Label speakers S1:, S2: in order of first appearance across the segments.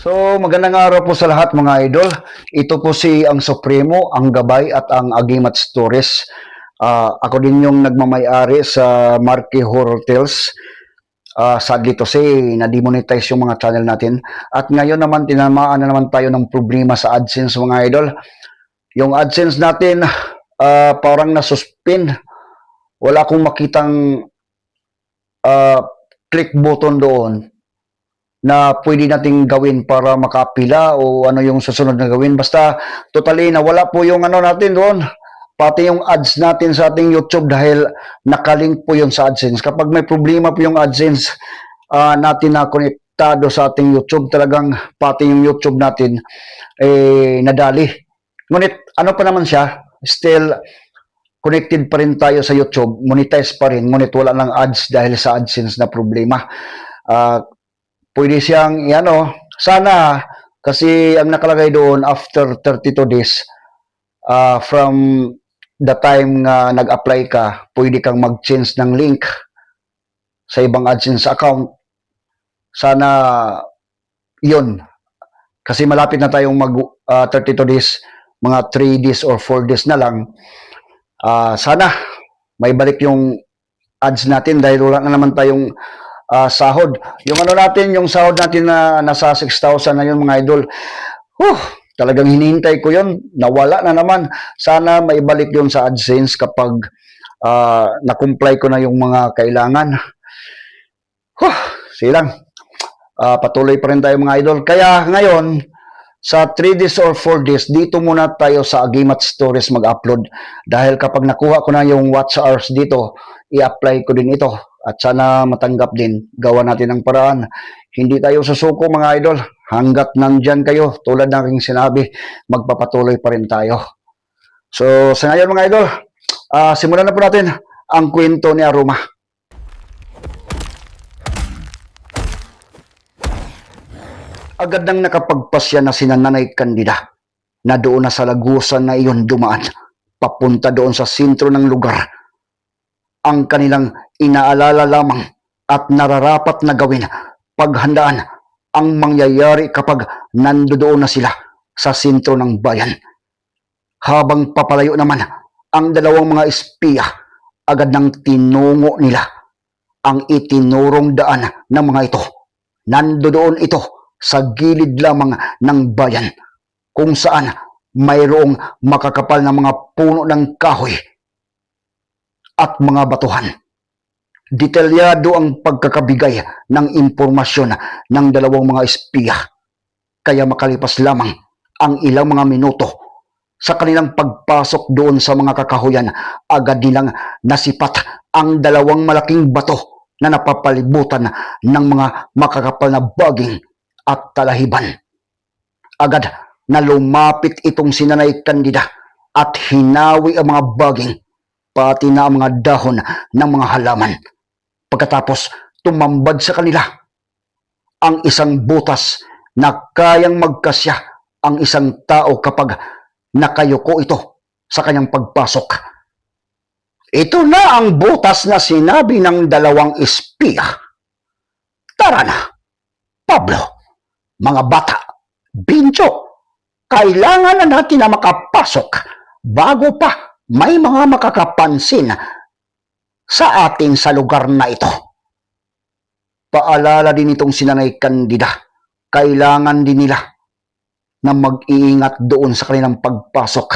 S1: So, magandang araw po sa lahat mga idol. Ito po si ang Supremo, ang Gabay at ang Agimat Stories. Ako din yung nagmamay-ari sa Marquee Hotels. Sadly to say, na-demonetize yung mga channel natin. At ngayon naman, tinamaan na naman tayo ng problema sa AdSense mga idol. Yung AdSense natin, parang nasuspend. Wala akong makitang click button doon na pwede nating gawin para makapila o ano yung susunod na gawin. Basta totally nawala po yung ano natin doon. Pati yung ads natin sa ating YouTube dahil nakalink po yun sa AdSense. Kapag may problema po yung AdSense natin na konektado sa ating YouTube, talagang pati yung YouTube natin nadali. Ngunit ano pa naman siya, still connected pa rin tayo sa YouTube, monetize pa rin, ngunit wala ng ads dahil sa AdSense na problema. Pwede siyang, sana, kasi ang nakalagay doon, after 32 days, from the time nga nag-apply ka, pwede kang mag-change ng link sa ibang AdSense account. Sana, yun. Kasi malapit na tayong mag 32 days, mga 3 days or 4 days na lang. Sana, may balik yung ads natin dahil wala na naman tayong sahod. Yung ano natin, yung sahod natin na nasa 6,000 na yun mga idol. Talagang hinihintay ko yun. Nawala na naman. Sana maibalik yun sa AdSense kapag na-comply ko na yung mga kailangan. Silang. Patuloy pa rin tayo mga idol. Kaya ngayon, sa 3 days or 4 days, dito muna tayo sa Agimat Stories mag-upload. Dahil kapag nakuha ko na yung watch hours dito, i-apply ko din ito. At sana matanggap din. Gawa natin ang paraan. Hindi tayo susuko mga idol. Hanggat nandyan kayo, tulad ng aking sinabi, magpapatuloy pa rin tayo. So, sa ngayon mga idol, simulan na po natin ang kwento ni Aruma. Agad nang nakapagpasya na si Nanay Candida na doon na sa lagusan na iyon dumaan, papunta doon sa sentro ng lugar. Ang kanilang inaalala lamang at nararapat na gawin, paghandaan ang mangyayari kapag nandoon na sila sa sentro ng bayan. Habang papalayo naman ang dalawang mga espiya, agad nang tinungo nila ang itinurong daan ng mga ito. Nandoon ito sa gilid lamang ng bayan, kung saan mayroong makakapal na mga puno ng kahoy at mga batuhan. Detalyado ang pagkakabigay ng impormasyon ng dalawang mga espiya. Kaya makalipas lamang ang ilang mga minuto sa kanilang pagpasok doon sa mga kakahuyan, agad nilang nasipat ang dalawang malaking bato na napapalibutan ng mga makakapal na baging at talahiban. Agad na lumapit itong si Nanay Candida at hinawi ang mga baging, pati na ang mga dahon ng mga halaman. Pagkatapos tumambad sa kanila ang isang butas na kayang magkasya ang isang tao kapag nakayuko ito sa kanyang pagpasok. Ito na ang butas na sinabi ng dalawang espiya. Tara na, Pablo, mga bata, Bincho, kailangan na natin na makapasok bago pa may mga makakapansin sa atin sa lugar na ito. Paalala din itong si Nanay Candida, kailangan din nila na mag-iingat doon sa kanilang pagpasok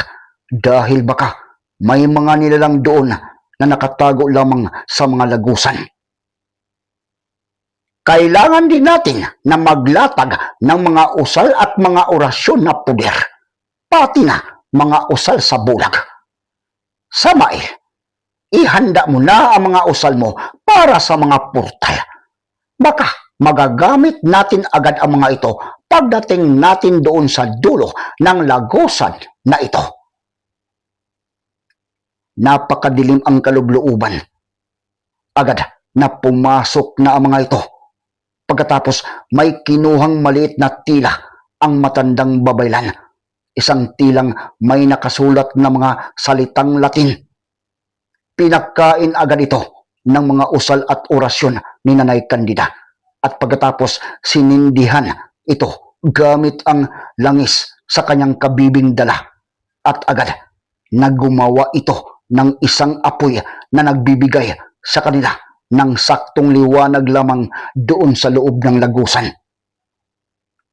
S1: dahil baka may mga nilalang doon na nakatago lamang sa mga lagusan. Kailangan din natin na maglatag ng mga usal at mga orasyon na puder, pati na mga usal sa bulag. Samail, ihanda mo na ang mga usal mo para sa mga portal. Baka magagamit natin agad ang mga ito pagdating natin doon sa dulo ng lagusan na ito. Napakadilim ang kalugluuban. Agad na pumasok na ang mga ito. Pagkatapos may kinuhang maliit na tila ang matandang babaylan. Isang tilang may nakasulat na mga salitang Latin. Pinakain agad ito ng mga usal at orasyon ni Nanay Candida. At pagkatapos sinindihan ito gamit ang langis sa kanyang kabibing dala at agad na gumawa ito ng isang apoy na nagbibigay sa kanila ng saktong liwanag lamang doon sa loob ng lagusan.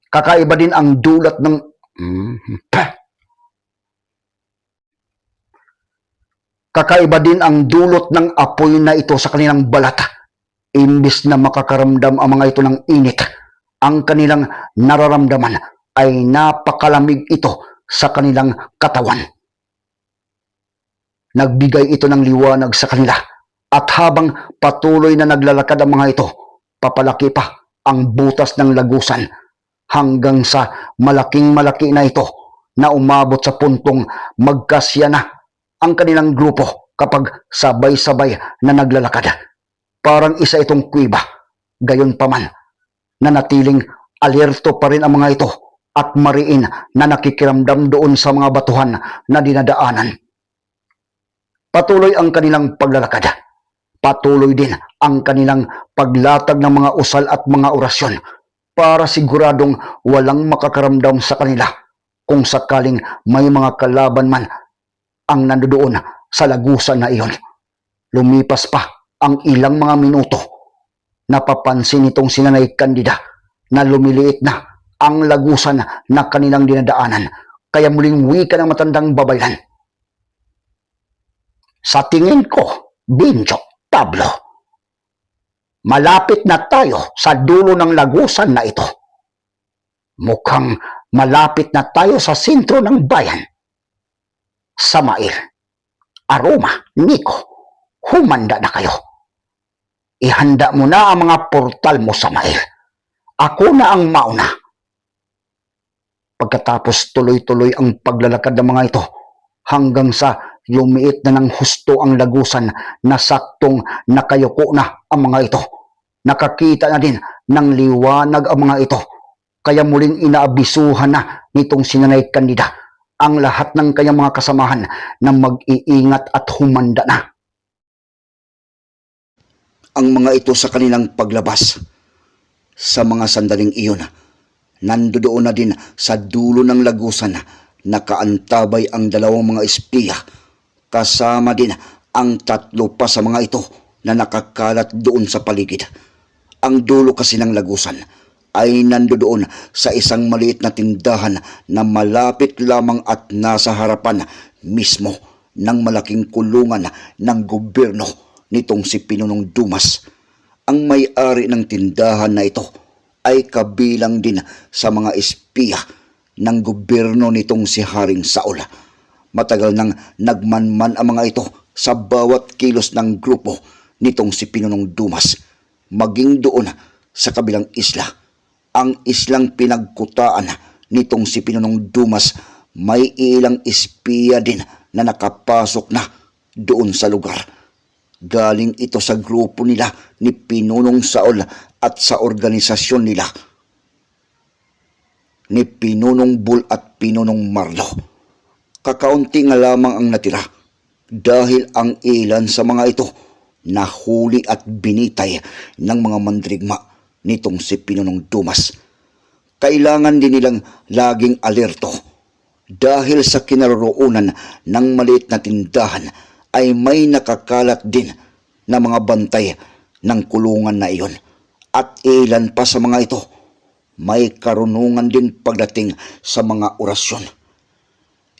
S1: Kakaiba din ang dulot ng Kakaiba din ang dulot ng apoy na ito sa kanilang balat. Imbis na makakaramdam ang mga ito ng init, ang kanilang nararamdaman ay napakalamig ito sa kanilang katawan. Nagbigay ito ng liwanag sa kanila at habang patuloy na naglalakad ang mga ito, papalaki pa ang butas ng lagusan hanggang sa malaking-malaki na ito na umabot sa puntong magkasya na ang kanilang grupo kapag sabay-sabay na naglalakad. Parang isa itong kuweba. Gayon paman, nanatiling alerto pa rin ang mga ito at mariin na nakikiramdam doon sa mga batuhan na dinadaanan. Patuloy ang kanilang paglalakad. Patuloy din ang kanilang paglatag ng mga usal at mga orasyon para siguradong walang makakaramdam sa kanila kung sakaling may mga kalaban man ang nandoon sa lagusan na iyon. Lumipas pa ang ilang mga minuto, napapansin itong si Nanay Candida na lumiliit na ang lagusan na kanilang dinadaanan, kaya muling wika ng matandang babaylan. Sa tingin ko, Binjo, Pablo, malapit na tayo sa dulo ng lagusan na ito. Mukhang malapit na tayo sa sentro ng bayan. Samael, Aroma, Nico, humanda na kayo. Ihanda mo na ang mga portal mo, Samael. Ako na ang mauna. Pagkatapos tuloy-tuloy ang paglalakad ng mga ito hanggang sa lumiit na ng husto ang lagusan na saktong nakayuko na ang mga ito. Nakakita na din ng liwanag ang mga ito, kaya muling inaabisuhan na nitong si Nanay Candida ang lahat ng kanyang mga kasamahan na mag-iingat at humanda na. Ang mga ito sa kanilang paglabas, sa mga sandaling iyon, nandoon na din sa dulo ng lagusan, nakaantabay ang dalawang mga espiya, kasama din ang tatlo pa sa mga ito na nakakalat doon sa paligid. Ang dulo kasi ng lagusan ay nandoon sa isang maliit na tindahan na malapit lamang at nasa harapan mismo ng malaking kulungan ng gobyerno nitong si Pinunong Dumas. Ang may-ari ng tindahan na ito ay kabilang din sa mga espiya ng gobyerno nitong si Haring Saul. Matagal nang nagmanman ang mga ito sa bawat kilos ng grupo nitong si Pinunong Dumas, maging doon sa kabilang isla. Ang islang pinagkutaan nitong si Pinunong Dumas, may ilang espiya din na nakapasok na doon sa lugar. Galing ito sa grupo nila ni Pinunong Saul at sa organisasyon nila ni Pinunong Bul at Pinunong Marlo. Kakaunti nga lamang ang natira dahil ang ilan sa mga ito nahuli at binitay ng mga mandirigma nitong si Pinunong Dumas. Kailangan din nilang laging alerto dahil sa kinaroroonan ng maliit na tindahan ay may nakakalat din na mga bantay ng kulungan na iyon. At ilan pa sa mga ito may karunungan din pagdating sa mga orasyon.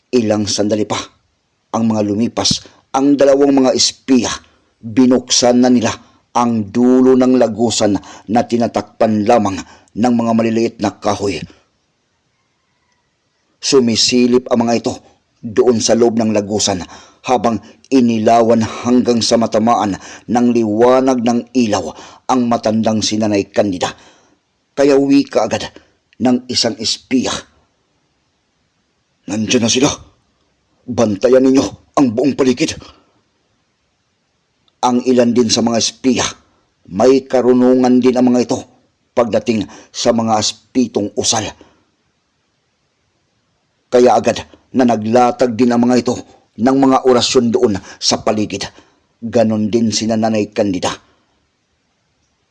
S1: Ilang sandali pa ang mga lumipas, ang dalawang mga espiya, binuksan na nila ang dulo ng lagusan na tinatakpan lamang ng mga maliliit na kahoy. Sumisilip ang mga ito doon sa loob ng lagusan habang inilawan hanggang sa matamaan ng liwanag ng ilaw ang matandang si Nanay Candida. Kaya wika agad ng isang espiya, "Nandiyan na sila. Bantayan ninyo ang buong paligid." Ang ilan din sa mga espiya, may karunungan din ang mga ito pagdating sa mga aspitong usal. Kaya agad na naglatag din ang mga ito ng mga orasyon doon sa paligid. Ganon din si Nanay Candida.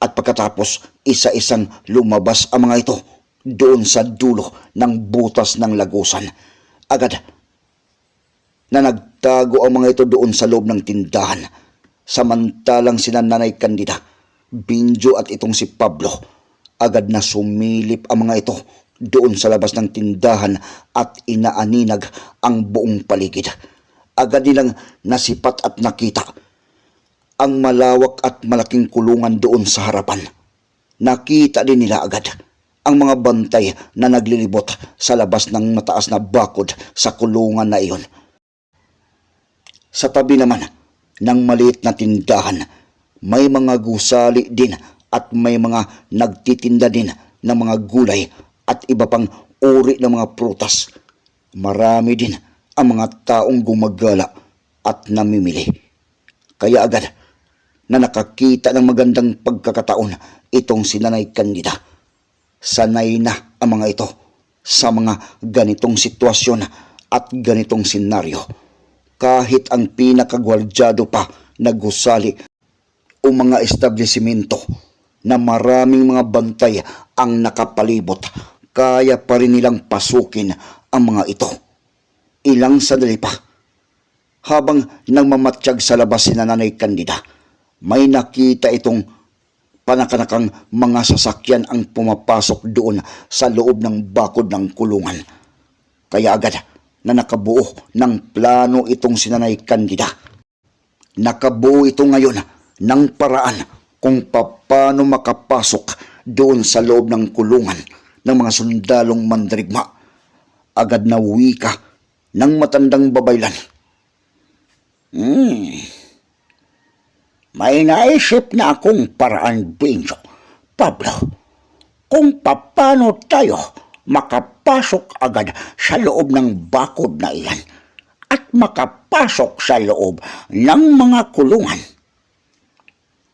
S1: At pagkatapos, isa-isang lumabas ang mga ito doon sa dulo ng butas ng lagusan. Agad na nagtago ang mga ito doon sa loob ng tindahan. Samantalang sina Nanay Candida, Binjo at itong si Pablo, agad na sumilip ang mga ito doon sa labas ng tindahan at inaaninag ang buong paligid. Agad nilang nasipat at nakita ang malawak at malaking kulungan doon sa harapan. Nakita din nila agad ang mga bantay na naglilibot sa labas ng mataas na bakod sa kulungan na iyon. Sa tabi naman ng maliit na tindahan, may mga gusali din at may mga nagtitinda din ng mga gulay at iba pang uri ng mga prutas. Marami din ang mga taong gumagala at namimili. Kaya agad na nakakita ng magandang pagkakataon itong si Nanay Candida. Sanay na ang mga ito sa mga ganitong sitwasyon at ganitong senaryo. Kahit ang pinakagwardyado pa na gusali o mga establisimento na maraming mga bantay ang nakapalibot, kaya pa rin nilang pasukin ang mga ito. Ilang sandali pa, habang nagmamatsyag sa labas si Nanay Candida, may nakita itong panakanakang mga sasakyan ang pumapasok doon sa loob ng bakod ng kulungan. Kaya agad na nakabuo ng plano itong si Nanay Candida. Nakabuo ito ngayon ng paraan kung paano makapasok doon sa loob ng kulungan ng mga sundalong mandirigma. Agad na wika ng matandang babaylan. May naisip na akong paraan, Binjo, Pablo, kung paano tayo makapasok agad sa loob ng bakod na iyan at makapasok sa loob ng mga kulungan.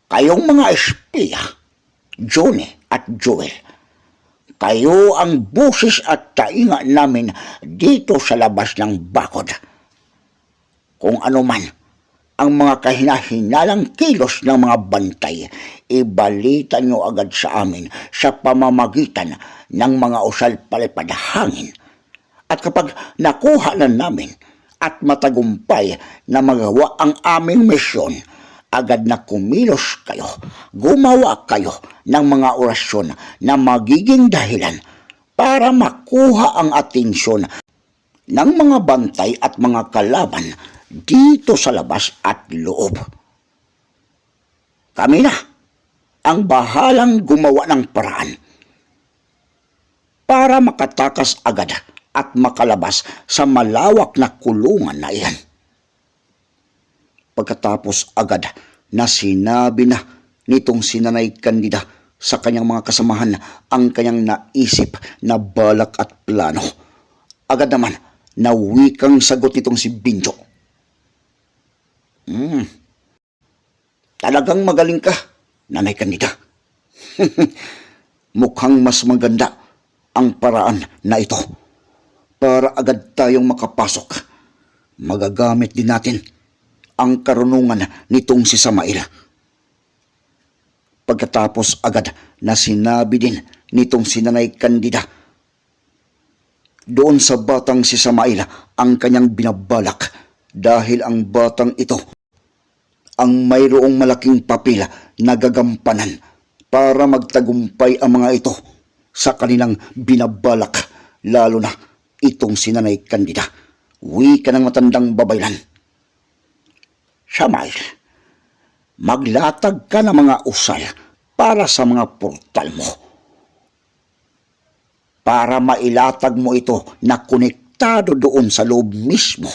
S1: Kayong mga espiya, Johnny at Joel, kayo ang busis at tainga namin dito sa labas ng bakod. Kung ano man ang mga kahinahinalang kilos ng mga bantay, ibalita nyo agad sa amin sa pamamagitan ng mga usal palipad hangin. At kapag nakuha na namin at matagumpay na magawa ang aming misyon, agad na kumilos kayo, gumawa kayo ng mga orasyon na magiging dahilan para makuha ang atensyon ng mga bantay at mga kalaban dito sa labas at loob. Kami na ang bahalang gumawa ng paraan para makatakas agad at makalabas sa malawak na kulungan na iyan. Pagkatapos agad na sinabi na nitong si Nanay Candida sa kanyang mga kasamahan ang kanyang naisip na balak at plano, agad naman na wikang sagot nitong si Binjo. Talagang magaling ka, Nanay Candida. Mukhang mas maganda ang paraan na ito para agad tayong makapasok. Magagamit din natin ang karunungan nitong si Samael. Pagkatapos agad na sinabi din nitong si Nanay Candida doon sa batang si Samael ang kanyang binabalak, dahil ang batang ito ang mayroong malaking papel na gagampanan para magtagumpay ang mga ito sa kanilang binabalak, lalo na itong si Nanay Candida. Wika ng matandang babaylan. Samael, maglatag ka ng mga usal para sa mga portal mo, para mailatag mo ito na konektado doon sa loob mismo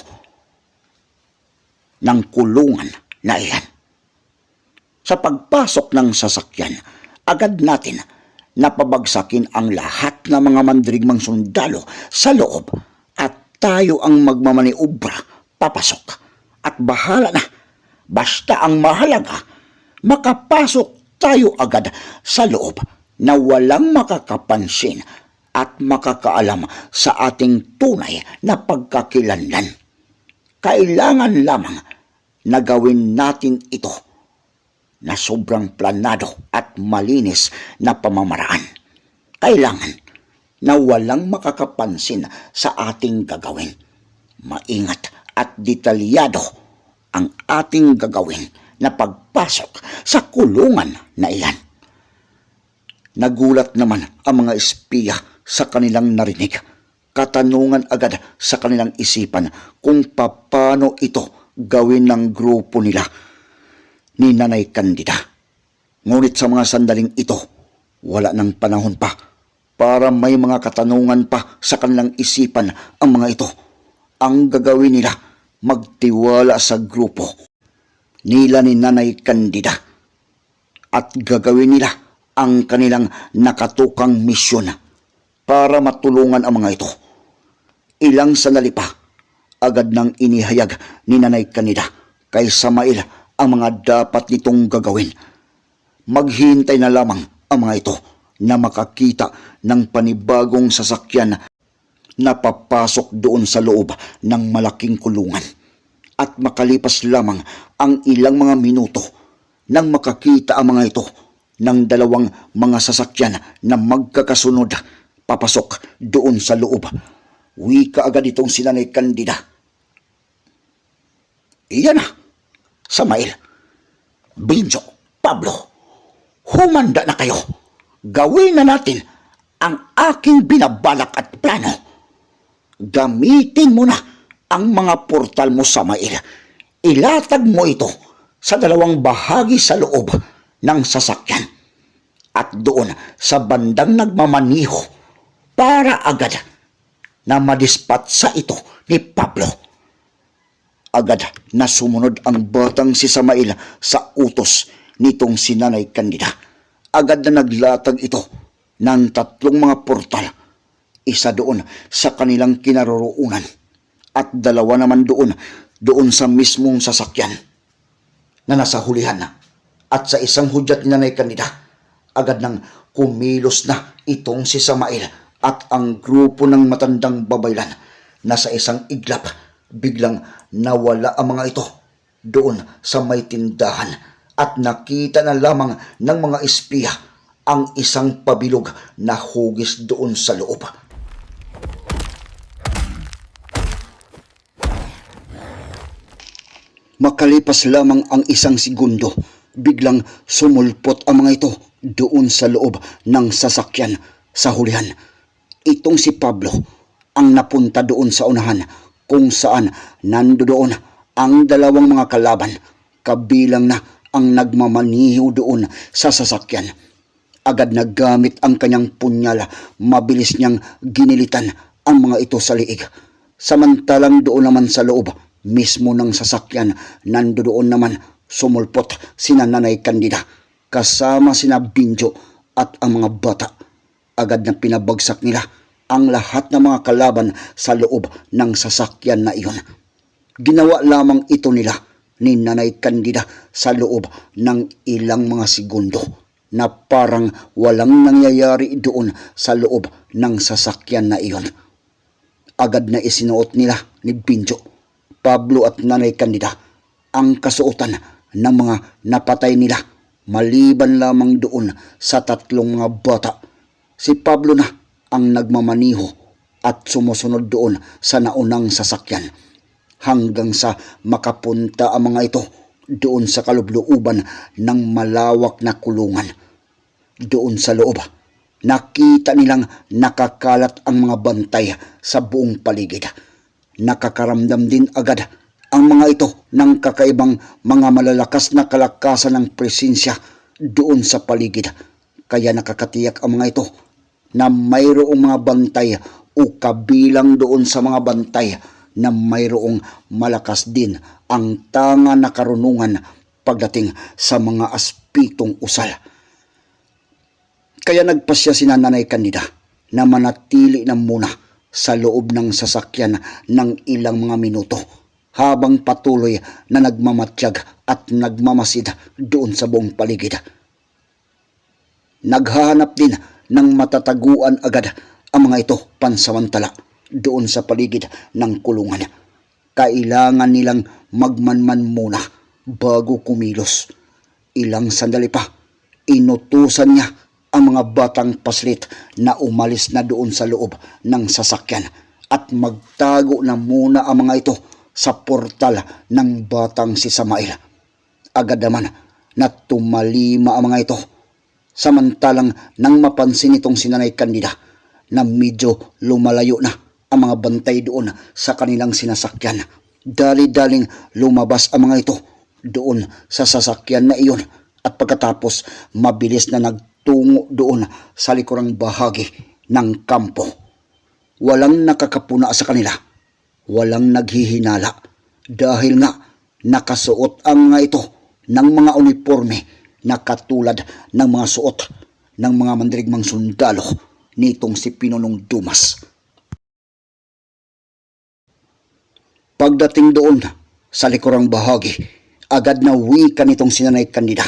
S1: ng kulungan na iyan. Sa pagpasok ng sasakyan, agad natin napabagsakin ang lahat ng mga mandirigmang sundalo sa loob at tayo ang magmamaniobra papasok. At bahala na, basta ang mahalaga, makapasok tayo agad sa loob na walang makakapansin at makakaalam sa ating tunay na pagkakilanlan. Kailangan lamang na gawin natin ito na sobrang planado at malinis na pamamaraan. Kailangan
S2: na walang makakapansin sa ating gagawin. Maingat at detalyado ang ating gagawin na pagpasok sa kulungan na iyan. Nagulat naman ang mga espiya sa kanilang narinig. Katanungan agad sa kanilang isipan kung paano ito gawin ng grupo nila ni Nanay Candida. Ngunit sa mga sandaling ito, wala nang panahon pa para may mga katanungan pa sa kanilang isipan ang mga ito. Ang gagawin nila, magtiwala sa grupo nila ni Nanay Candida at gagawin nila ang kanilang nakatukang misyon para matulungan ang mga ito. Ilang sandali pa, agad nang inihayag ni Nanay Candida kay Samael ang mga dapat nitong gagawin. Maghintay na lamang ang mga ito na makakita ng panibagong sasakyan na papasok doon sa loob ng malaking kulungan. At makalipas lamang ang ilang mga minuto nang makakita ang mga ito ng dalawang mga sasakyan na magkakasunod papasok doon sa loob. Wika agad itong si Nanay Candida. Iyan na, Samael, Binjo, Pablo, humanda na kayo. Gawin na natin ang aking binabalak at plano. Gamitin mo na ang mga portal mo, Samael. Ilatag mo ito sa dalawang bahagi sa loob ng sasakyan at doon sa bandang nagmamaniho para agad na madispatsa ito ni Pablo. Agad na sumunod ang batang si Samael sa utos nitong si Nanay Candida. Agad na naglatag ito ng 3 mga portal. Isa doon sa kanilang kinaroroonan at 2 naman doon sa mismong sasakyan na nasa hulihan na. At sa isang hudyat ni Nanay Candida, agad nang kumilos na itong si Samael at ang grupo ng matandang babaylan na sa isang iglap biglang nawala ang mga ito doon sa may tindahan at nakita na lamang ng mga espiya ang isang pabilog na hugis doon sa loob. Makalipas lamang ang isang segundo, biglang sumulpot ang mga ito doon sa loob ng sasakyan sa hulihan. Itong si Pablo ang napunta doon sa unahan kung saan nandoon ang 2 mga kalaban, kabilang na ang nagmamaniho doon sa sasakyan. Agad na gamit ang kanyang punyal, mabilis niyang ginilitan ang mga ito sa liig. Samantalang doon naman sa loob mismo ng sasakyan, nandoon naman sumulpot sina Nanay Candida kasama sina Binjo at ang mga bata. Agad na pinabagsak nila ang lahat ng mga kalaban sa loob ng sasakyan na iyon. Ginawa lamang ito nila ni Nanay Candida sa loob ng ilang mga segundo na parang walang nangyayari doon sa loob ng sasakyan na iyon. Agad na isinuot nila ni Binjo, Pablo at Nanay Candida ang kasuotan ng mga napatay nila maliban lamang doon sa 3 mga bata. Si Pablo na ang nagmamaniho at sumusunod doon sa naunang sasakyan hanggang sa makapunta ang mga ito doon sa kalooban ng malawak na kulungan. Doon sa loob, nakita nilang nakakalat ang mga bantay sa buong paligid. Nakakaramdam din agad ang mga ito ng kakaibang mga malalakas na kalakasan ng presensya doon sa paligid. Kaya nakakatiyak ang mga ito na mayroong mga bantay o kabilang doon sa mga bantay na mayroong malakas din ang tanga na karunungan pagdating sa mga aspitong usal. Kaya nagpasya si Nanay Candida na manatili na muna sa loob ng sasakyan ng ilang mga minuto habang patuloy na nagmamatsyag at nagmamasid doon sa buong paligid. Naghahanap din ng matataguan agad ang mga ito pansamantala doon sa paligid ng kulungan. Kailangan nilang magmanman muna bago kumilos. Ilang sandali pa, inutusan niya ang mga batang paslit na umalis na doon sa loob ng sasakyan at magtago na muna ang mga ito sa portal ng batang si Samael. Agad naman na tumalima ang mga ito. Samantalang nang mapansin itong si Nanay Candida na medyo lumalayo na ang mga bantay doon sa kanilang sinasakyan, dali-daling lumabas ang mga ito doon sa sasakyan na iyon at pagkatapos mabilis na nagtungo doon sa likurang bahagi ng kampo. Walang nakakapuna sa kanila, walang naghihinala dahil nga nakasuot ang mga ito ng mga uniforme na katulad ng mga suot ng mga mandirigmang sundalo nitong si Pinunong Dumas. Pagdating doon sa likurang bahagi, agad na wika nitong si Nanay Candida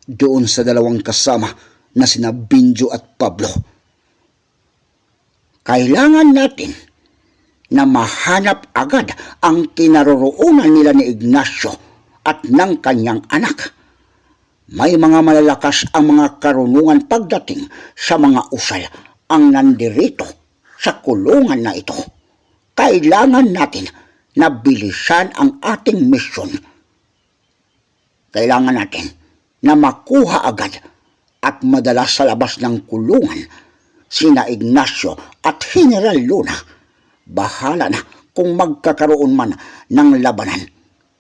S2: doon sa dalawang kasama na sina Binjo at Pablo. Kailangan natin na mahanap agad ang kinaroroonan nila ni Ignacio at ng kanyang anak. May mga malalakas ang mga karunungan pagdating sa mga usal ang nandirito sa kulungan na ito. Kailangan natin na bilisan ang ating misyon. Kailangan natin na makuha agad at madala sa labas ng kulungan sina Ignacio at General Luna. Bahala na kung magkakaroon man ng labanan.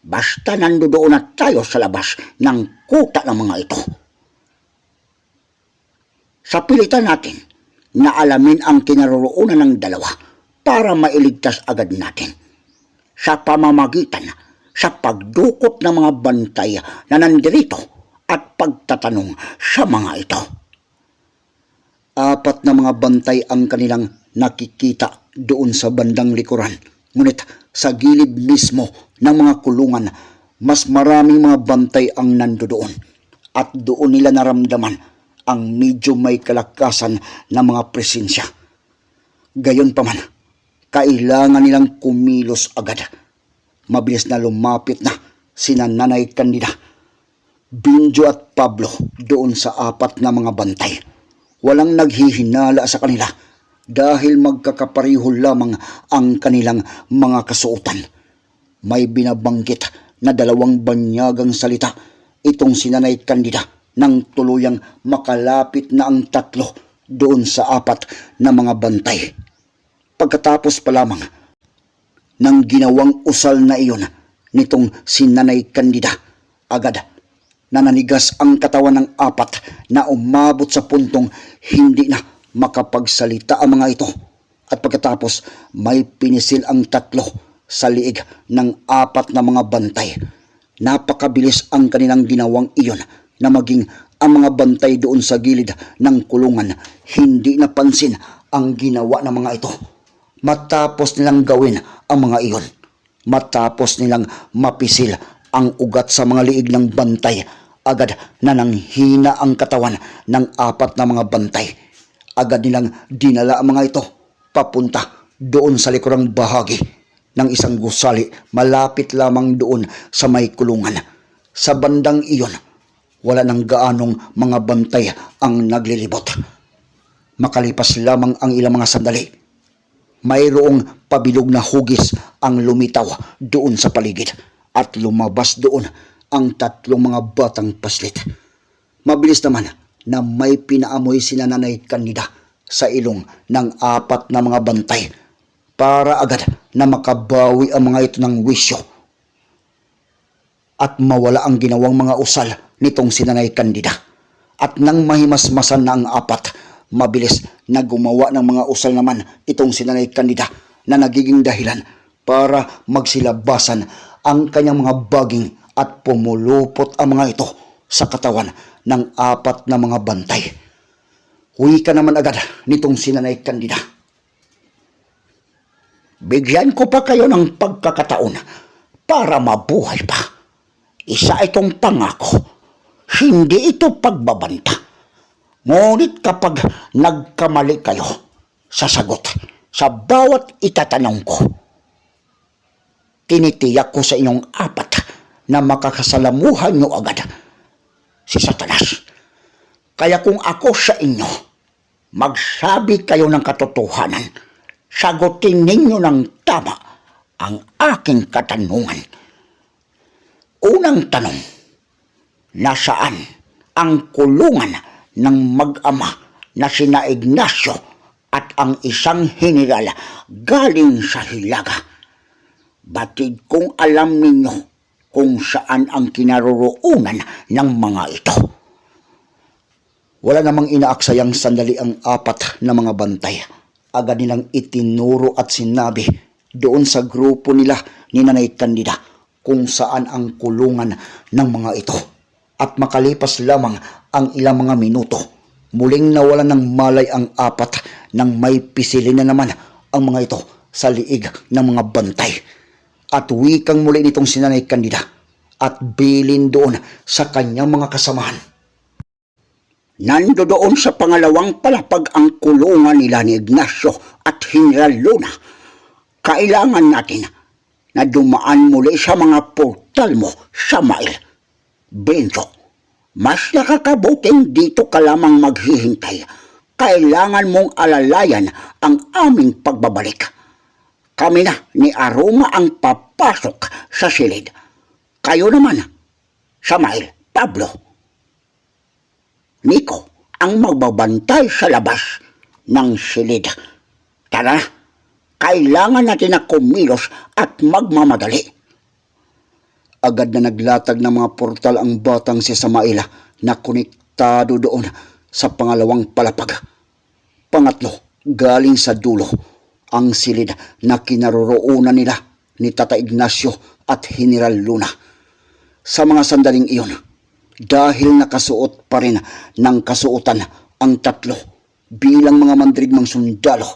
S2: Basta nandoon na tayo sa labas ng kuta ng mga ito. Sa pilitan natin na alamin ang kinaroroonan ng dalawa para mailigtas agad natin sa pamamagitan sa pagdukot ng mga bantay na nandirito at pagtatanong sa mga ito. 4 na mga bantay ang kanilang nakikita doon sa bandang likuran. Ngunit sa gilid mismo ng mga kulungan, mas maraming mga bantay ang nandoon at doon nila naramdaman ang medyo may kalakasan na mga presensya. Gayon pa man, kailangan nilang kumilos agad. Mabilis na lumapit na sina Nanay Candida, Binjo at Pablo doon sa 4 na mga bantay. Walang naghihinala sa kanila dahil magkakapareho lamang ang kanilang mga kasuotan. May binabanggit na 2 banyagang salita itong si Nanay Candida nang tuluyang makalapit na ang 3 doon sa 4 na mga bantay. Pagkatapos pa lamang ng ginawang usal na iyon nitong si Nanay Candida, agad nananigas ang katawan ng 4 na umabot sa puntong hindi na makapagsalita ang mga ito. At pagkatapos may pinisil ang 3 sa liig ng 4 na mga bantay. Napakabilis ang kanilang ginawang iyon na maging ang mga bantay doon sa gilid ng kulungan hindi napansin ang ginawa ng mga ito. Matapos nilang gawin ang mga iyon, matapos nilang mapisil ang ugat sa mga liig ng bantay, agad na nanghina ang katawan ng 4 na mga bantay. Agad nilang dinala ang mga ito papunta doon sa likurang bahagi ng isang gusali malapit lamang doon sa may kulungan. Sa bandang iyon, wala nang gaanong mga bantay ang naglilibot. Makalipas lamang ang ilang mga sandali, mayroong pabilog na hugis ang lumitaw doon sa paligid at lumabas doon ang 3 mga batang paslit. Mabilis naman na may pinaamoy sina Nanay Candida sa ilong ng 4 na mga bantay para agad na makabawi ang mga ito ng wisyo at mawala ang ginawang mga usal nitong si Nanay Candida. At nang mahimasmasan na ang 4, mabilis na gumawa ng mga usal naman itong si Nanay Candida na nagiging dahilan para magsilabasan ang kanyang mga baging at pumulupot ang mga ito sa katawan ng 4 na mga bantay. Wika naman agad nitong si Nanay Candida. Bigyan ko pa kayo ng pagkakataon para mabuhay pa. Isa itong pangako, hindi ito pagbabanta. Ngunit kapag nagkamali kayo sa sagot sa bawat itatanong ko, tinitiyak ko sa inyong 4 na makakasalamuhan nyo agad si Satanas. Kaya kung ako sa inyo, magsabi kayo ng katotohanan, sagutin ninyo ng tama ang aking katanungan. Unang tanong, nasaan ang kulungan ng mag-ama na sina Ignacio at ang isang general galing sa Hilaga? Batid kong alam ninyo kung saan ang kinaroroonan ng mga ito. Wala namang inaaksayang sandali ang apat na mga bantay. Agad nilang itinuro at sinabi doon sa grupo nila ni Nanay Candida kung saan ang kulungan ng mga ito. At makalipas lamang ang ilang mga minuto, muling nawalan ng malay ang apat nang may pisilin na naman ang mga ito sa liig ng mga bantay. At wikang muli nitong si Nanay Candida at bilin doon sa kanyang mga kasamahan. Nandoon sa pangalawang palapag ang kulungan nila ni Ignacio at General Luna. Kailangan natin na dumaan muli sa mga portal mo, Samael. Benjo, mas nakakabuting dito ka lamang maghihintay. Kailangan mong alalayan ang aming pagbabalik. Kami na ni Aroma ang papasok sa silid. Kayo naman, Samael, Pablo, Nico, ang magbabantay sa labas ng silid. Tara, kailangan natin na kumilos at magmamadali. Agad na naglatag ng mga portal ang batang si Samael na konektado doon sa pangalawang palapag. Pangatlo, galing sa dulo, ang silid na kinaroroonan nila ni Tata Ignacio at General Luna. Sa mga sandaling iyon, dahil nakasuot pa rin ng kasuotan ang tatlo bilang mga mandirigmang sundalo,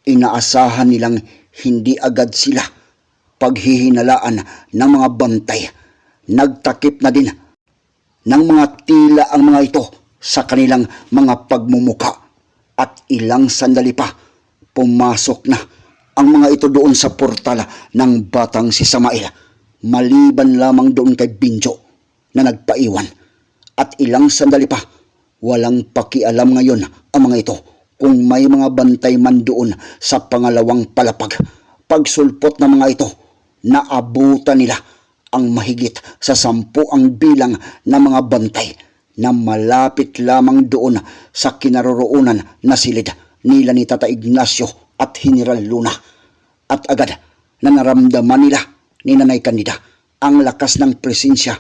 S2: inaasahan nilang hindi agad sila paghihinalaan ng mga bantay. Nagtakip na din ng mga tila ang mga ito sa kanilang mga pagmumuka at ilang sandali pa pumasok na ang mga ito doon sa portal ng batang si Samael, maliban lamang doon kay Binjo na nagpaiwan. At ilang sandali pa, walang pakialam ngayon ang mga ito kung may mga bantay man doon sa pangalawang palapag. Pagsulpot ng mga ito, naabutan nila ang mahigit sa 10 ang bilang ng mga bantay na malapit lamang doon sa kinaroroonan na silid nila ni Tata Ignacio at General Luna. At agad na naramdaman nila ni Nanay Candida ang lakas ng presensya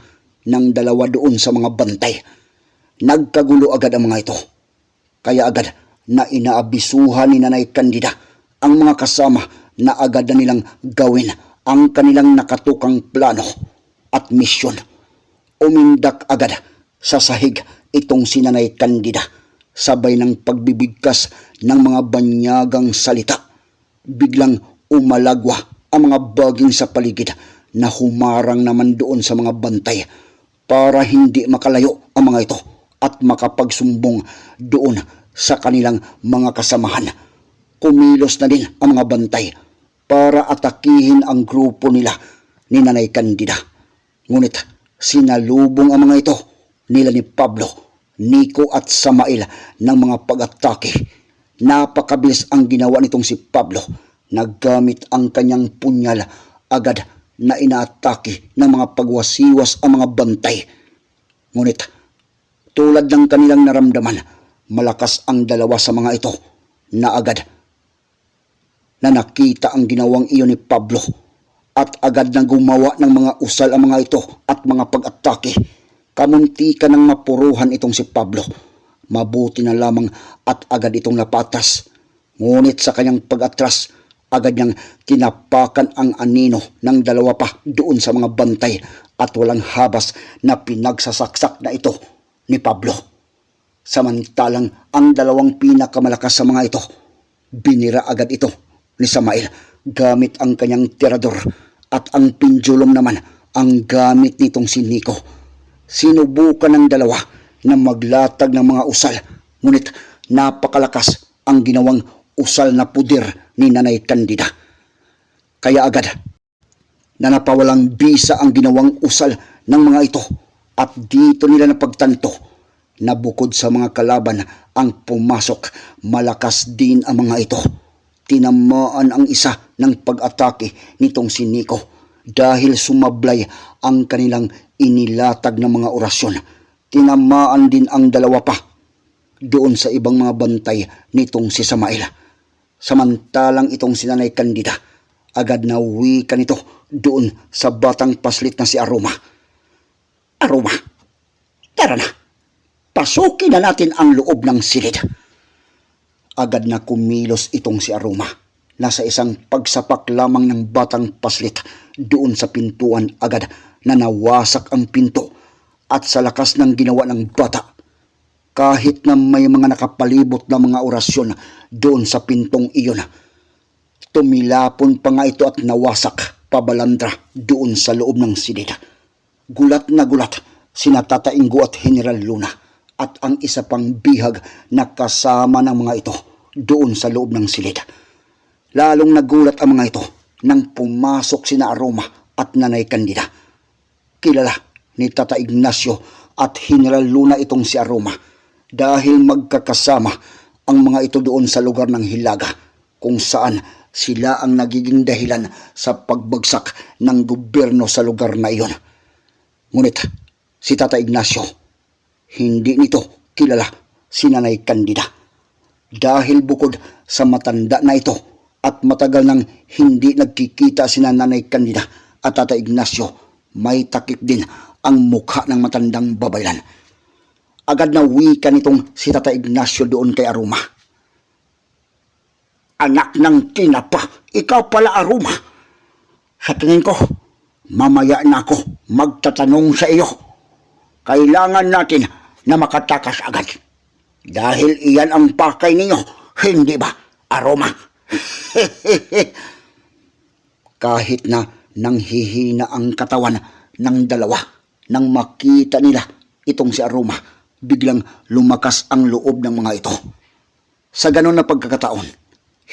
S2: ng dalawa doon sa mga bantay. Nagkagulo agad ang mga ito. Kaya agad na inaabisuhan ni Nanay Candida ang mga kasama na agad na nilang gawin ang kanilang nakatukang plano at misyon. Umindak agad sa sahig itong si Nanay Candida, sabay ng pagbibigkas ng mga banyagang salita. Biglang umalagwa ang mga baging sa paligid na humarang naman doon sa mga bantay para hindi makalayo ang mga ito at makapagsumbong doon sa kanilang mga kasamahan. Kumilos na din ang mga bantay para atakihin ang grupo nila ni Nanay Candida. Ngunit sinalubong ang mga ito nila ni Pablo, Nico at Samael ng mga pag-atake. Napakabilis ang ginawa nitong si Pablo. Naggamit ang kanyang punyal, agad na inaatake ng mga pagwasiwas ang mga bantay. Ngunit tulad ng kanilang naramdaman, malakas ang dalawa sa mga ito na agad na nakita ang ginawang iyon ni Pablo at agad na gumawa ng mga usal ang mga ito at mga pag-atake. Kamuntika ng mapuruhan itong si Pablo. Mabuti na lamang at agad itong napatas. Ngunit sa kanyang pag-atras, agad niyang tinapakan ang anino ng dalawa pa doon sa mga bantay at walang habas na pinagsasaksak na ito ni Pablo. Samantalang ang dalawang pinakamalakas sa mga ito, binira agad ito ni Samael gamit ang kanyang tirador at ang pendulum naman ang gamit nitong si Nico. Sinubukan ng dalawa na maglatag ng mga usal, ngunit napakalakas ang ginawang usal na puder ni Nanay Candida. Kaya agad na napawalang bisa ang ginawang usal ng mga ito at dito nila napagtanto na bukod sa mga kalaban ang pumasok, malakas din ang mga ito. Tinamaan ang isa ng pag-atake nitong si Nico dahil sumablay ang kanilang inilatag na mga orasyon. Tinamaan din ang dalawa pa doon sa ibang mga bantay nitong si Samael. Samantalang itong si Nanay Candida, agad na wika nito doon sa batang paslit na si Aroma. Aroma, tara na, pasukin na natin ang loob ng silid. Agad na kumilos itong si Aroma. Nasa isang pagsapak lamang ng batang paslit doon sa pintuan, agad na nawasak ang pinto at sa lakas ng ginawa ng bata, kahit na may mga nakapalibot na mga orasyon doon sa pintong iyon, tumilapon pa nga ito at nawasak pabalandra doon sa loob ng silid. Gulat na gulat sina Tata Ingo at General Luna at ang isa pang bihag na kasama ng mga ito doon sa loob ng silid. Lalong nagulat ang mga ito nang pumasok sina Aroma at Nanay Candida. Kilala ni Tata Ignacio at General Luna itong si Aroma dahil magkakasama ang mga ito doon sa lugar ng Hilaga kung saan sila ang nagiging dahilan sa pagbagsak ng gobyerno sa lugar na iyon. Ngunit si Tata Ignacio, hindi nito kilala si Nanay Candida dahil bukod sa matanda na ito at matagal nang hindi nagkikita si Nanay Candida at Tata Ignacio, may takip din ang mukha ng matandang babaylan. Agad na wika nitong si Tata Ignacio doon kay Aroma. Anak ng tinapa, ikaw pala Aroma. Sa tingin ko, mamaya na ako magtatanong sa iyo. Kailangan natin na makatakas agad. Dahil iyan ang pakay ninyo, hindi ba, Aroma? Kahit na nanghihina ang katawan ng dalawa nang makita nila itong si Aroma, biglang lumakas ang loob ng mga ito. Sa ganon na pagkakataon,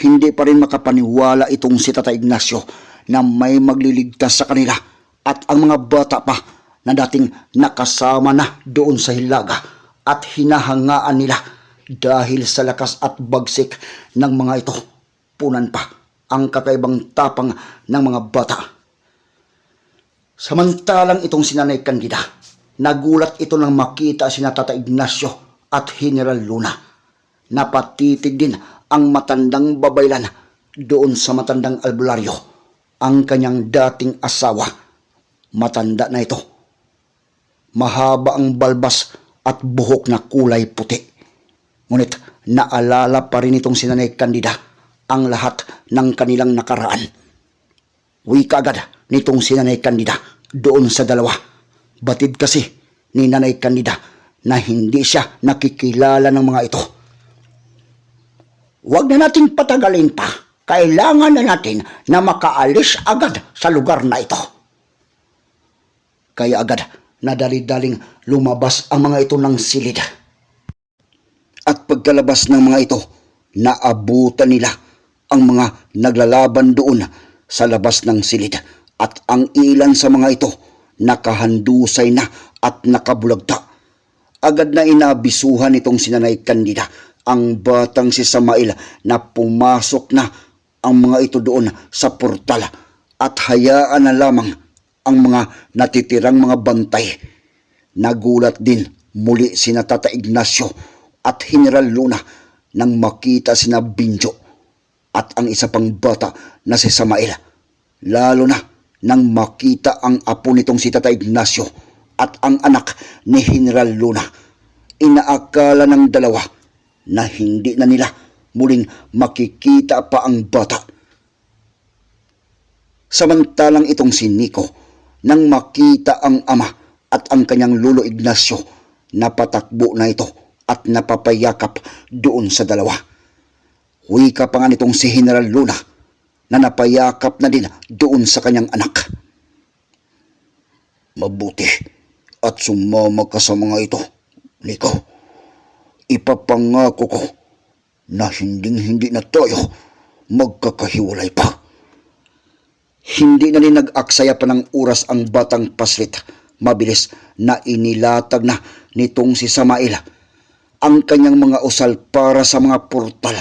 S2: hindi pa rin makapaniwala itong si Tata Ignacio na may magliligtas sa kanila at ang mga bata pa na dating nakasama na doon sa Hilaga at hinahangaan nila dahil sa lakas at bagsik ng mga ito. Punan pa ang kakaibang tapang ng mga bata. Samantalang itong si Nanay Candida, nagulat ito nang makita si Tata Ignacio at General Luna. Napatitig din ang matandang babaylan doon sa matandang albularyo, ang kanyang dating asawa. Matanda na ito. Mahaba ang balbas at buhok na kulay puti. Ngunit naalala pa rin itong si Nanay Candida ang lahat ng kanilang nakaraan. Wika agad nitong si Nanay Candida doon sa dalawa. Batid kasi ni Nanay Candida na hindi siya nakikilala ng mga ito. Huwag na natin patagalin pa. Kailangan na natin na makaalis agad sa lugar na ito. Kaya agad na dali-daling lumabas ang mga ito ng silid. At pagkalabas ng mga ito, naabutan nila ang mga naglalaban doon sa labas ng silid at ang ilan sa mga ito nakahandusay na at nakabulagta. Agad na inabisuhan itong si Nanay Candida ang batang si Samael na pumasok na ang mga ito doon sa portal at hayaan na lamang ang mga natitirang mga bantay. Nagulat din muli sina Tata Ignacio at General Luna nang makita sina Binjo at ang isa pang bata na si Samael, lalo na nang makita ang apo nitong si Tata Ignacio at ang anak ni General Luna. Inaakala ng dalawa na hindi na nila muling makikita pa ang bata. Samantalang itong si Nico, nang makita ang ama at ang kanyang lolo Ignacio, napatakbo na ito at napapayakap doon sa dalawa. Wika pa nga nitong si General Luna na napayakap na din doon sa kanyang anak. Mabuti at sumama ka sa mga ito, Nico. Ipapangako ko na hindi na tayo magkakahiwalay pa. Hindi na rin nag-aksaya pa ng oras ang batang paslit. Mabilis na inilatag na nitong si Samael ang kanyang mga usal para sa mga portal.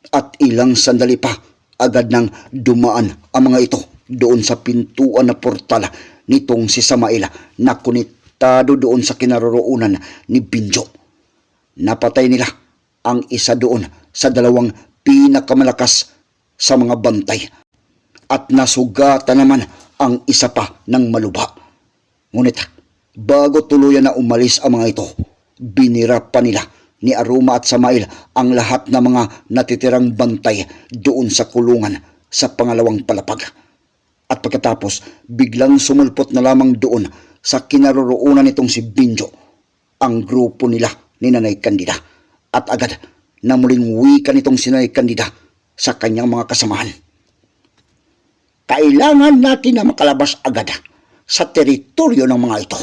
S2: At ilang sandali pa, agad nang dumaan ang mga ito doon sa pintuan na portal nitong si Samael na konektado doon sa kinaroroonan ni Binjo. Napatay nila ang isa doon sa dalawang pinakamalakas sa mga bantay at nasugatan naman ang isa pa ng malubha. Ngunit bago tuluyan na umalis ang mga ito, binira pa nila ni Aruma at Samael ang lahat ng mga natitirang bantay doon sa kulungan sa pangalawang palapag. At pagkatapos, biglang sumulpot na lamang doon sa kinaroroonan nitong si Binjo ang grupo nila ni Nanay Candida at agad na muling wika nitong si Nanay Candida sa kanyang mga kasamahan. Kailangan natin na makalabas agad sa teritoryo ng mga ito.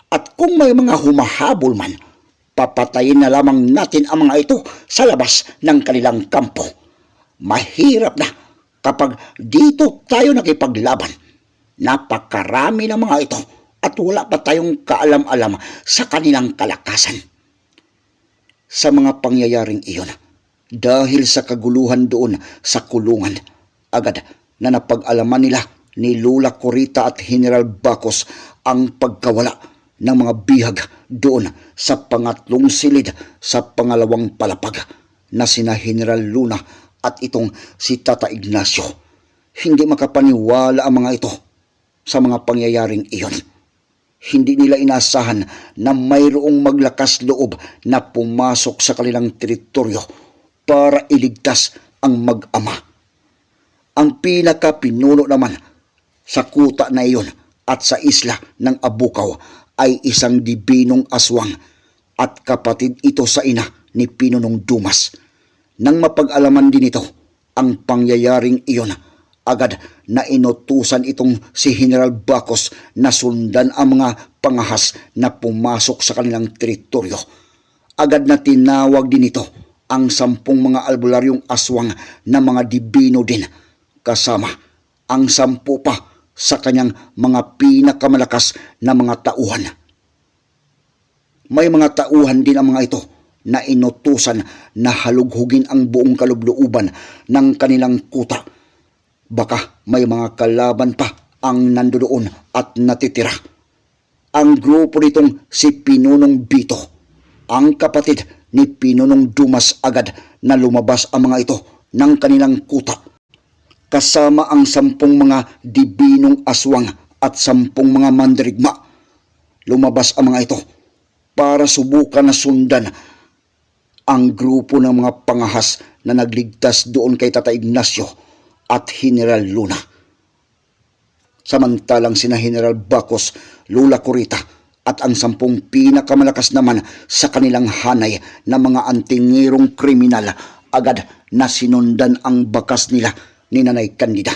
S2: At kung may mga humahabol man, papatayin na lamang natin ang mga ito sa labas ng kanilang kampo. Mahirap na kapag dito tayo nakipaglaban. Napakarami ng mga ito at wala pa tayong kaalam-alam sa kanilang kalakasan. Sa mga pangyayaring iyon, dahil sa kaguluhan doon sa kulungan, agad na napag-alaman nila ni Lola Corita at General Bacos ang pagkawala ng mga bihag doon sa pangatlong silid sa pangalawang palapag na sina General Luna at itong si Tata Ignacio. Hindi makapaniwala ang mga ito sa mga pangyayaring iyon. Hindi nila inasahan na mayroong maglakas loob na pumasok sa kanilang teritoryo para iligtas ang mag-ama. Ang pinakapinuno naman sa kuta na iyon at sa isla ng Abukaw ay isang dibinong aswang at kapatid ito sa ina ni Pinunong Dumas. Nang mapag-alaman din ito ang pangyayaring iyon, agad na inutusan itong si General Bacos na sundan ang mga pangahas na pumasok sa kanilang teritoryo. Agad na tinawag din ito ang 10 mga albularyong aswang na mga dibino din, kasama ang 10 pa sa kanyang mga pinakamalakas na mga tauhan. May mga tauhan din ang mga ito na inutusan na halughugin ang buong kalooban ng kanilang kuta. Baka may mga kalaban pa ang nandoon at natitira. Ang grupo nitong si Pinunong Bito, ang kapatid ni Pinunong Dumas, agad na lumabas ang mga ito ng kanilang kuta. Kasama ang 10 mga dibinong aswang at 10 mga mandirigma. Lumabas ang mga ito para subukan na sundan ang grupo ng mga pangahas na nagligtas doon kay Tata Ignacio at General Luna. Samantalang sina General Bacos, Lola Corita at ang 10 pinakamalakas naman sa kanilang hanay na mga antingirong kriminal, agad na sinundan ang bakas nila ni Nanay Candida.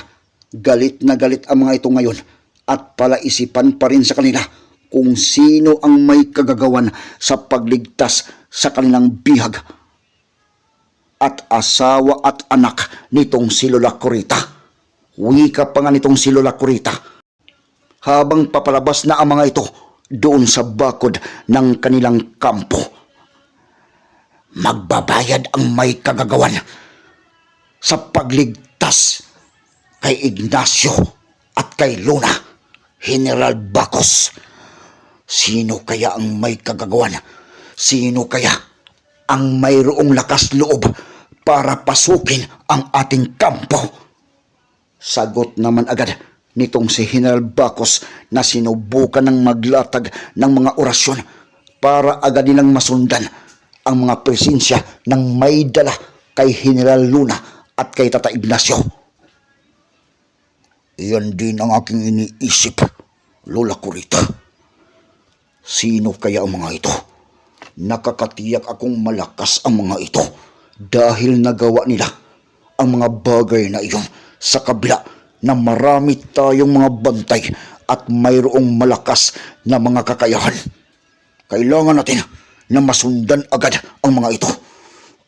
S2: Galit na galit ang mga ito ngayon at palaisipan pa rin sa kanila kung sino ang may kagagawan sa pagligtas sa kanilang bihag at asawa at anak nitong si Lola Corita. Wika pa nga nitong si Lola Corita habang papalabas na ang mga ito doon sa bakod ng kanilang kampo. Magbabayad ang may kagagawan sa pagligtas kay Ignacio at kay Luna, General Bacos. Sino kaya ang may kagagawan? Sino kaya ang mayroong lakas loob para pasukin ang ating kampo? Sagot naman agad nitong si General Bacos na sinubukan ng maglatag ng mga orasyon para agad nilang masundan ang mga presensya ng may dala kay General Luna at kay Tata Ignacio. Iyan din ang aking iniisip, Lola Corita. Sino kaya ang mga ito? Nakakatiyak akong malakas ang mga ito dahil nagawa nila ang mga bagay na iyon sa kabila na marami tayong mga bantay at mayroong malakas na mga kakayahan. Kailangan natin na masundan agad ang mga ito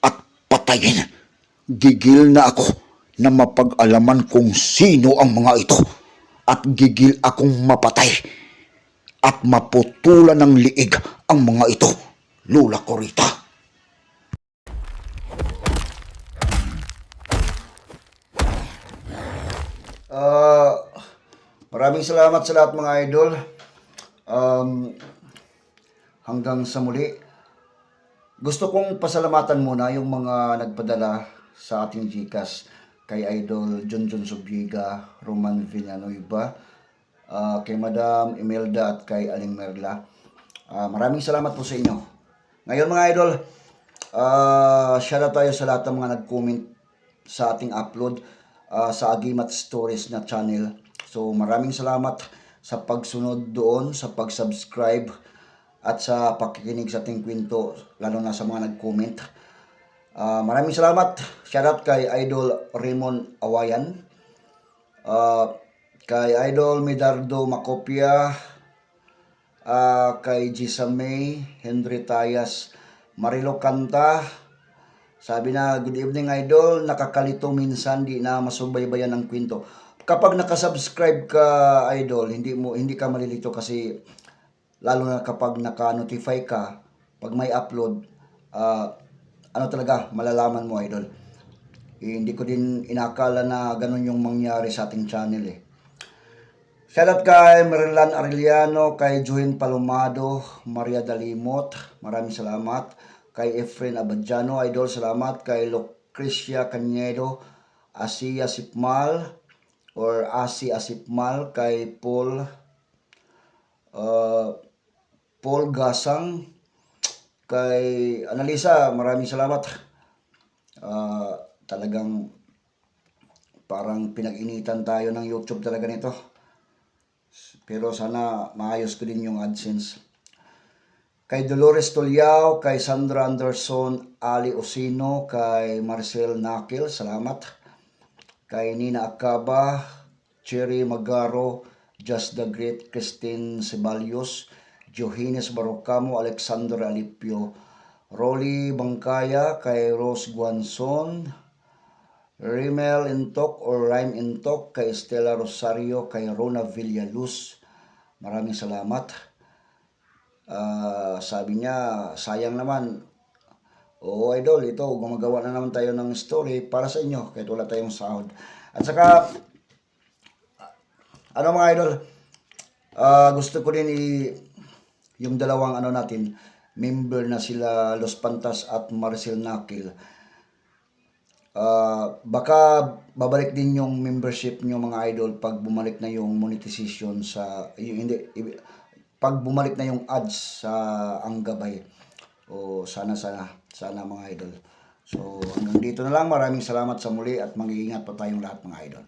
S2: at patayin. Gigil na ako na mapag-alaman kung sino ang mga ito at gigil akong mapatay at maputulan ng liig ang mga ito, Lola Corita.
S1: Ah, maraming salamat sa lahat mga idol. Um, hanggang sa muli. Gusto kong pasalamatan muna yung mga nagpadala sa ating GCash kay Idol Junjun Subiega, Roman Villanueva, kay Madam Imelda at kay Aling Merla. Maraming salamat po sa inyo. Ngayon mga idol, shoutout tayo sa lahat ng mga nag-comment sa ating upload sa Agimat Stories na channel. So maraming salamat sa pagsunod doon, sa pag-subscribe at sa pakikinig sa ating kwento, lalo na sa mga nag-comment. Maraming salamat. Shoutout kay Idol Raymond Awayan, kay Idol Medardo Macopia, kay Gisa May, Henry Tayas, Marilo Canta. Sabi na, good evening idol, nakakalito minsan, di na masubaybayan ng kwento. Kapag nakasubscribe ka idol, hindi ka malilito kasi lalo na kapag naka-notify ka pag may upload, ano talaga malalaman mo idol. Hindi ko din inakala na ganun yung mangyari sa ating channel eh. Shoutout kay Marilan Arellano, kay Juhin Palomado, Maria Dalimot, maraming salamat. Kay Efren Abadjano, idol, salamat. Kay Lucrecia Cañedo, Asia Sipmal, or Asi Asipmal, kay Paul Gasang, kay Analisa, maraming salamat. Talagang parang pinag-initan tayo ng YouTube talaga nito. Pero sana maayos ko din yung AdSense. Kay Dolores Tulyao, kay Sandra Anderson, Ali Osino, kay Marcel Nakil, salamat. Kay Nina Acaba, Cherry Magaro, Just the Great, Christine Ceballos, Johannes Barocamo, Alexander Alipio, Rolly Bangkaya, kay Rose Guanzon, Rimel Intok or Rhyme Intok, kay Stella Rosario, kay Rona Villaluz, maraming salamat. Sabi niya, sayang naman. Oo idol, ito, gumagawa na naman tayo ng story para sa inyo, kahit wala tayong sahod. At saka, ano mga idol, gusto ko din yung dalawang ano natin, member na sila Los Pantas at Marcel Nakil. Baka babalik din yung membership nyo mga idol pag bumalik na yung monetization sa pag bumalik na yung ads sa ang gabay. O sana mga idol. So hanggang dito na lang, maraming salamat sa muli at mag-iingat pa tayong lahat mga idol.